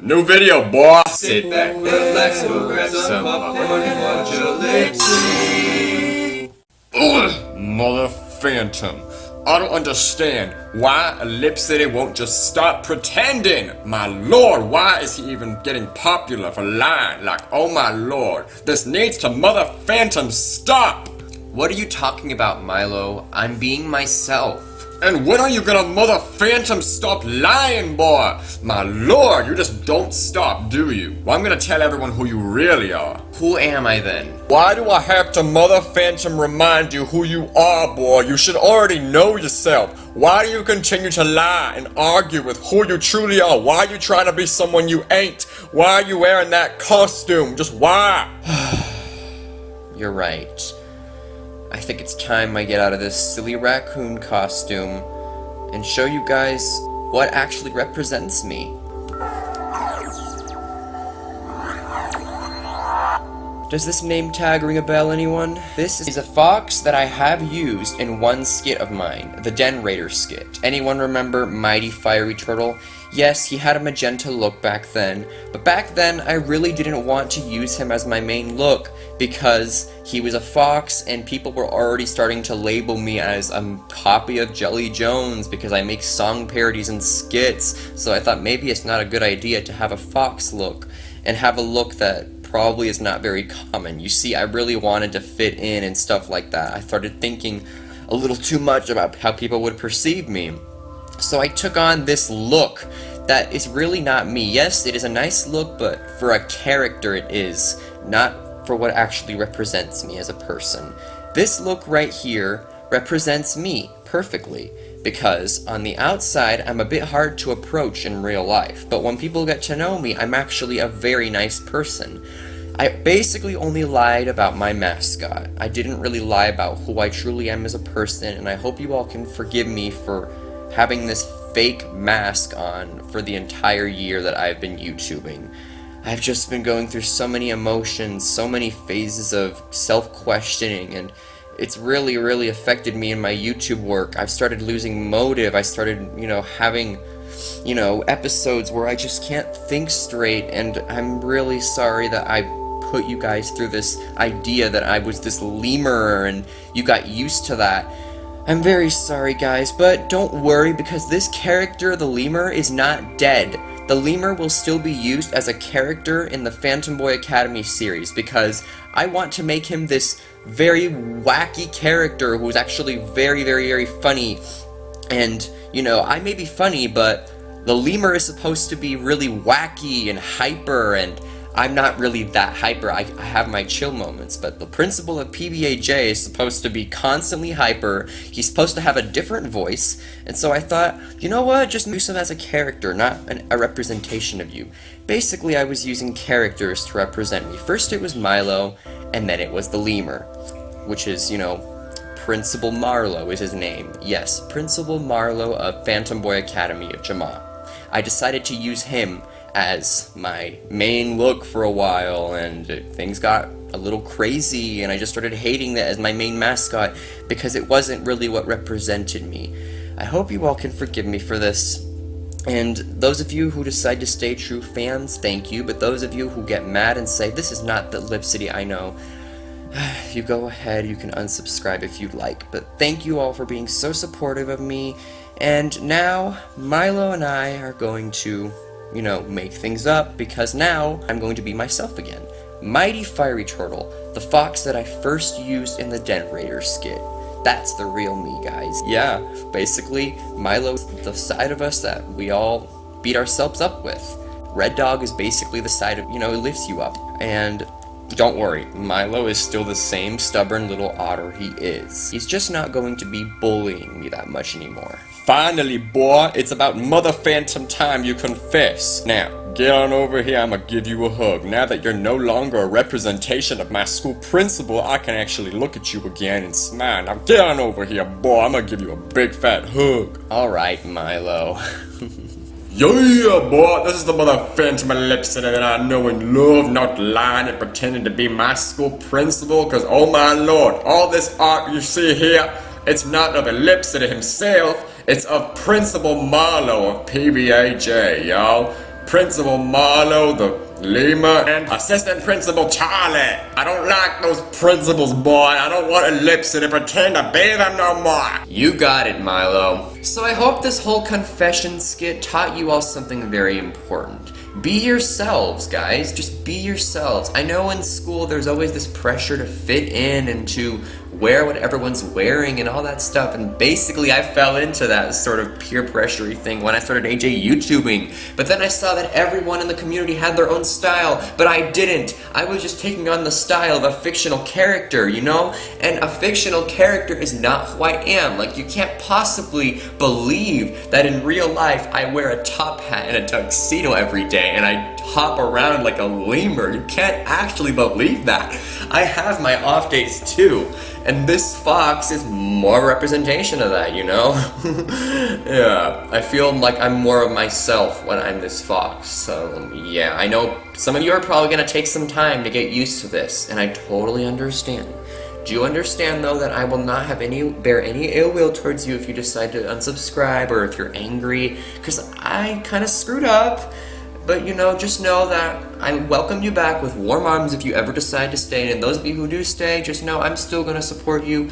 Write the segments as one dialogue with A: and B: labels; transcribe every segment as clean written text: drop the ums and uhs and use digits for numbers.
A: New video, boy.
B: Sit back, relax, go grab some popcorn and watch Ellipsity.
A: Mother Phantom. I don't understand why Ellipsity won't just stop pretending. My lord, why is he even getting popular for lying? Like, oh my lord, this needs to Mother Phantom stop.
B: What are you talking about, Milo? I'm being myself.
A: And when are you gonna Mother Phantom stop lying, boy? My lord, you just don't stop, do you? Well, I'm gonna tell everyone who you really are.
B: Who am I then?
A: Why do I have to Mother Phantom remind you who you are, boy? You should already know yourself. Why do you continue to lie and argue with who you truly are? Why are you trying to be someone you ain't? Why are you wearing that costume? Just why?
B: You're right. I think it's time I get out of this silly raccoon costume and show you guys what actually represents me. Does this name tag ring a bell, anyone? This is a fox that I have used in one skit of mine, the Den Raider skit. Anyone remember Mighty Fiery Turtle? Yes, he had a magenta look back then, but back then I really didn't want to use him as my main look because he was a fox and people were already starting to label me as a copy of Jelly Jones because I make song parodies and skits, so I thought maybe it's not a good idea to have a fox look and have a look that probably is not very common. You see, I really wanted to fit in and stuff like that. I started thinking a little too much about how people would perceive me. So I took on this look that is really not me. Yes, it is a nice look, but for a character it is, not for what actually represents me as a person. This look right here represents me perfectly, because on the outside I'm a bit hard to approach in real life, but when people get to know me, I'm actually a very nice person. I basically only lied about my mascot. I didn't really lie about who I truly am as a person, and I hope you all can forgive me for having this fake mask on for the entire year that I've been YouTubing. I've just been going through so many emotions, so many phases of self-questioning, and it's really affected me in my YouTube work. I've started losing motive. I started, having, episodes where I just can't think straight, and I'm really sorry that I put you guys through this idea that I was this lemur and you got used to that. I'm very sorry, guys, but don't worry because this character, the lemur, is not dead. The lemur will still be used as a character in the Phantom Boy Academy series because I want to make him this very wacky character who's actually very funny. And, I may be funny, but the lemur is supposed to be really wacky and hyper, and I'm not really that hyper. I have my chill moments, but the principal of PBAJ is supposed to be constantly hyper. He's supposed to have a different voice, and so I thought, you know what, just use him as a character, not a representation of you. Basically, I was using characters to represent me. First it was Milo, and then it was the lemur, which is, Principal Marlowe is his name. Yes, Principal Marlowe of Phantom Boy Academy of Jama. I decided to use him as my main look for a while, and things got a little crazy, and I just started hating that as my main mascot because it wasn't really what represented me. I hope you all can forgive me for this, and those of you who decide to stay true fans, thank you, but those of you who get mad and say, this is not the Ellipsity I know, you go ahead, you can unsubscribe if you'd like, but thank you all for being so supportive of me, and now Milo and I are going to make things up, because now I'm going to be myself again. Mighty Fiery Turtle, the fox that I first used in the Den Raider skit. That's the real me, guys. Yeah, basically, Milo's the side of us that we all beat ourselves up with. Red Dog is basically the side of, it lifts you up. And don't worry, Milo is still the same stubborn little otter he is. He's just not going to be bullying me that much anymore.
A: Finally, boy, it's about Mother Phantom time you confess. Now, get on over here, I'ma give you a hug. Now that you're no longer a representation of my school principal, I can actually look at you again and smile. Now get on over here, boy, I'ma give you a big fat hug.
B: Alright, Milo.
A: Yeah, boy, this is the Mother Phantom Ellipsity that I know and love, not lying and pretending to be my school principal, cause oh my lord, all this art you see here, it's not of Ellipsity himself, it's of Principal Marlowe of PBAJ, y'all. Principal Marlowe, the Lima, and Assistant Principal Charlie. I don't like those principals, boy. I don't want Ellipsity to pretend to be them no more.
B: You got it, Milo. So I hope this whole confession skit taught you all something very important. Be yourselves, guys. Just be yourselves. I know in school there's always this pressure to fit in and to wear what everyone's wearing and all that stuff, and basically I fell into that sort of peer pressure-y thing when I started AJ YouTubing. But then I saw that everyone in the community had their own style, but I didn't. I was just taking on the style of a fictional character, you know? And a fictional character is not who I am. Like, you can't possibly believe that in real life I wear a top hat and a tuxedo every day and I hop around like a lemur. You can't actually believe that. I have my off days too. And this fox is more representation of that, you know? Yeah, I feel like I'm more of myself when I'm this fox. So, yeah, I know some of you are probably gonna take some time to get used to this, and I totally understand. Do you understand, though, that I will not have bear any ill will towards you if you decide to unsubscribe or if you're angry? Because I kind of screwed up. But, you know, just know that I welcome you back with warm arms if you ever decide to stay. And those of you who do stay, just know I'm still going to support you.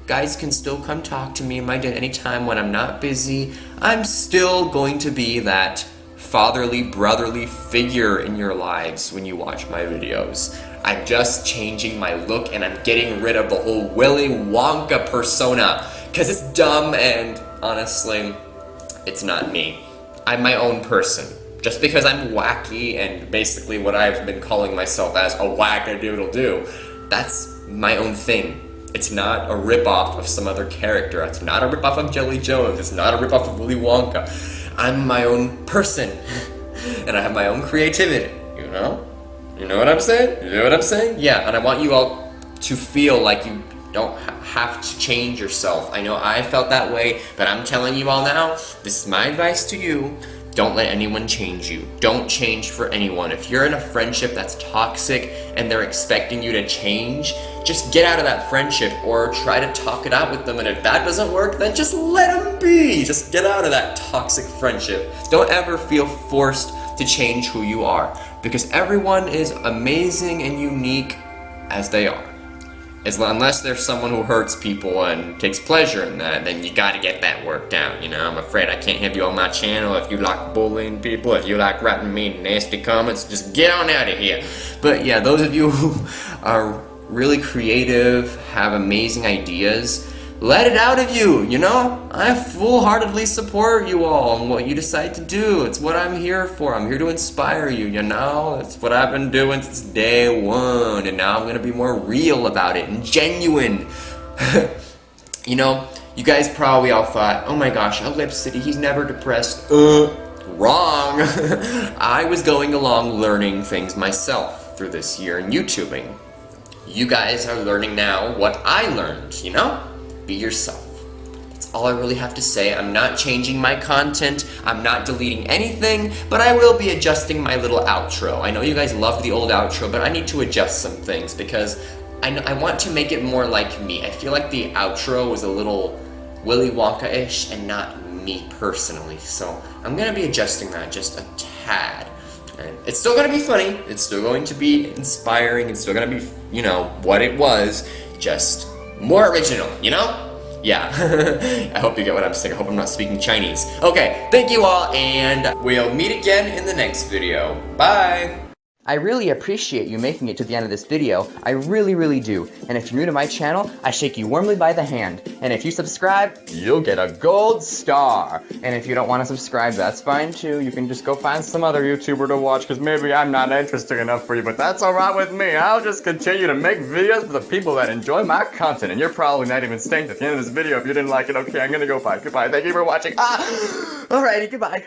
B: Guys can still come talk to me anytime when I'm not busy. I'm still going to be that fatherly, brotherly figure in your lives when you watch my videos. I'm just changing my look and I'm getting rid of the whole Willy Wonka persona. Because it's dumb and, honestly, it's not me. I'm my own person. Just because I'm wacky and basically what I've been calling myself as a wackadoodle-doo, that's my own thing. It's not a ripoff of some other character. It's not a ripoff of Jelly Jones. It's not a ripoff of Willy Wonka. I'm my own person. And I have my own creativity, you know? You know what I'm saying? You know what I'm saying? Yeah, and I want you all to feel like you don't have to change yourself. I know I felt that way, but I'm telling you all now, this is my advice to you. Don't let anyone change you. Don't change for anyone. If you're in a friendship that's toxic and they're expecting you to change, just get out of that friendship or try to talk it out with them. And if that doesn't work, then just let them be. Just get out of that toxic friendship. Don't ever feel forced to change who you are, because everyone is amazing and unique as they are. Unless there's someone who hurts people and takes pleasure in that, then you gotta get that worked out, you know? I'm afraid I can't have you on my channel. If you like bullying people, if you like writing mean, nasty comments, just get on out of here. But yeah, those of you who are really creative, have amazing ideas, let it out of you, you know? I full-heartedly support you all and what you decide to do. It's what I'm here for. I'm here to inspire you, you know? That's what I've been doing since day one, and now I'm gonna be more real about it and genuine. You know, you guys probably all thought, oh my gosh, Ellipsity, he's never depressed. Wrong. I was going along learning things myself through this year in YouTubing. You guys are learning now what I learned, you know? Be yourself. That's all I really have to say. I'm not changing my content. I'm not deleting anything, but I will be adjusting my little outro. I know you guys loved the old outro, but I need to adjust some things because I want to make it more like me. I feel like the outro was a little Willy Wonka-ish and not me personally, so I'm gonna be adjusting that just a tad. And it's still gonna be funny. It's still going to be inspiring. It's still gonna be, you know, what it was, just more original, you know? Yeah. I hope you get what I'm saying. I hope I'm not speaking Chinese. Okay, thank you all, and we'll meet again in the next video. Bye! I really appreciate you making it to the end of this video. I really, really do. And if you're new to my channel, I shake you warmly by the hand. And if you subscribe, you'll get a gold star. And if you don't want to subscribe, that's fine too. You can just go find some other YouTuber to watch, because maybe I'm not interesting enough for you, but that's alright with me. I'll just continue to make videos for the people that enjoy my content. And you're probably not even staying at the end of this video if you didn't like it. Okay, I'm gonna go bye. Goodbye. Thank you for watching. Alrighty, goodbye.